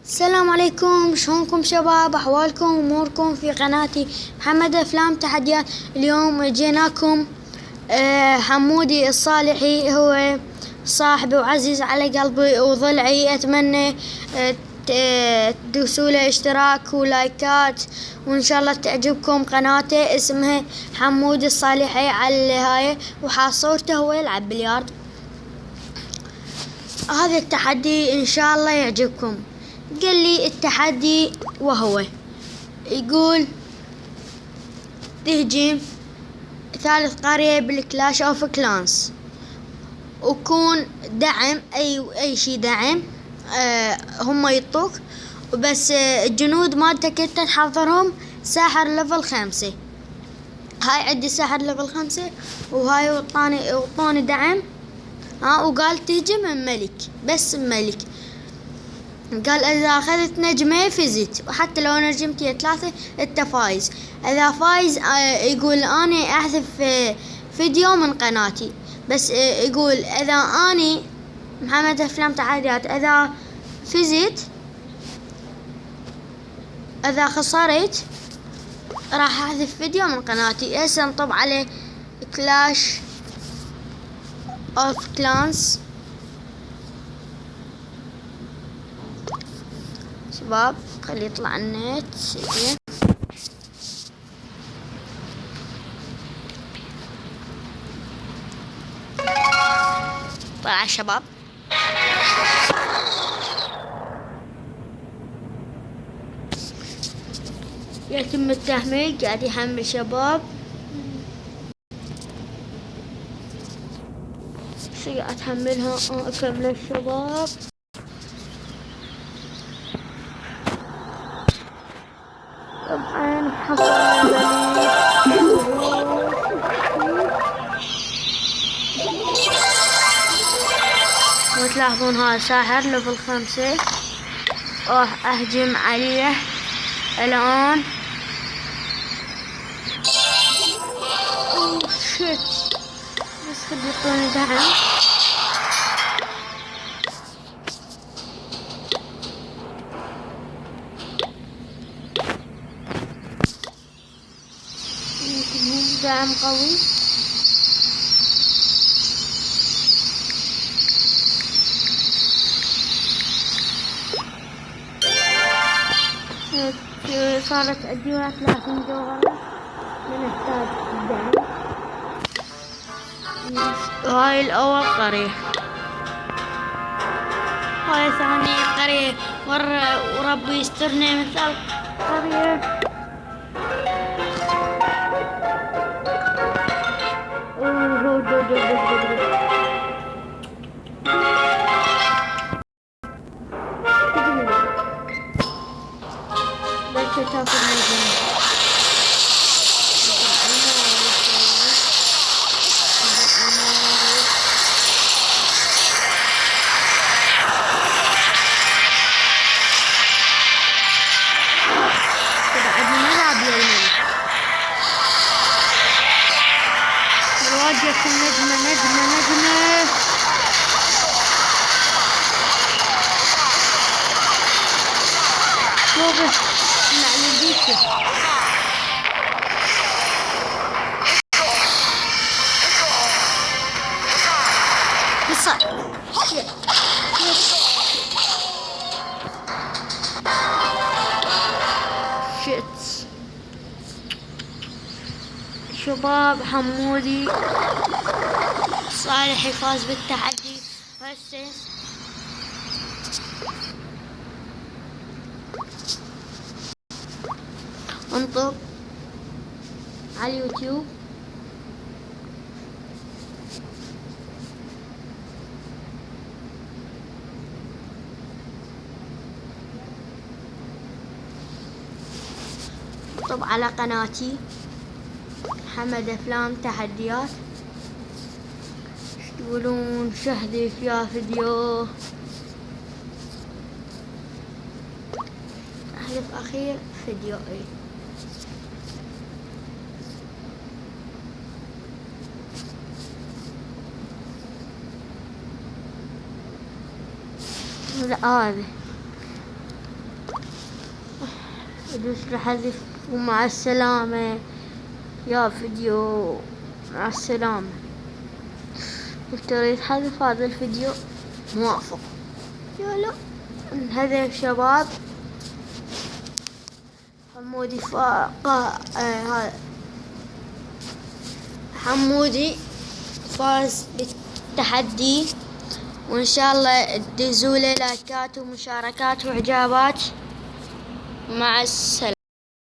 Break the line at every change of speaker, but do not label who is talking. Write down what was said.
السلام عليكم، شلونكم شباب؟ احوالكم اموركم في قناتي محمد افلام تحديات. اليوم جيناكم حمودي الصالحي، هو صاحبي وعزيز على قلبي وضلعي. اتمنى تدوسوا له اشتراك ولايكات، وان شاء الله تعجبكم قناته. اسمها حمودي الصالحي على الهاية، وحاصورته هو يلعب بلياردو. هذا التحدي ان شاء الله يعجبكم. قال لي التحدي وهو يقول تهجم ثالث قرية بالكلاش اوف كلانس، وكون دعم اي شي دعم هم يطوك، بس الجنود مالتك انت تحضرهم ساحر ليفل 5. هاي عندي ساحر ليفل 5، وهاي وطاني دعم. وقال تهجم الملك، بس الملك قال اذا اخذت نجمة فزت، وحتى لو نجمت هي 3 انت فايز. اذا فايز يقول اني احذف فيديو من قناتي، بس يقول اذا اني محمد افلام تحديات اذا فزت، اذا خسرت راح احذف فيديو من قناتي. هسه نطب على كلاش اوف كلانس شباب. خلي يطلع النت زين. طلع شباب. يتم التحميل، قاعد يحمل شباب. قاعد احملها اكمل الشباب. طبعا وتلاحظون هذا ساحر ليفل 5. راح اهجم عليه الان. شت، بس خلي يعطوني دعم. دعم قوي. صارت عندي 30 جوهرة، ما نحتاج الدعم. هاي الأول قرية، هاي ثاني قرية، وربي يسترنا مثل قرية. بس تاخذ نجمة. نواجه نجمة. شوفه مع البيتزا. بصر شيت. شباب حمودي صالح فاز بالتحدي. هسه انطب على اليوتيوب. انطب على قناتي محمد افلام تحديات. تقولون شهدي فيها فيديو احذف اخير فيديو. لا هذا ادوس لحذف ومع السلامة يا فيديو، مع السلامة. تريد حذف هذا الفيديو؟ موافق. يلا انهذا شباب. حمودي حمودي فاز بالتحدي، وإن شاء الله تدزوا له لايكات ومشاركات وإعجابات. مع السلامة.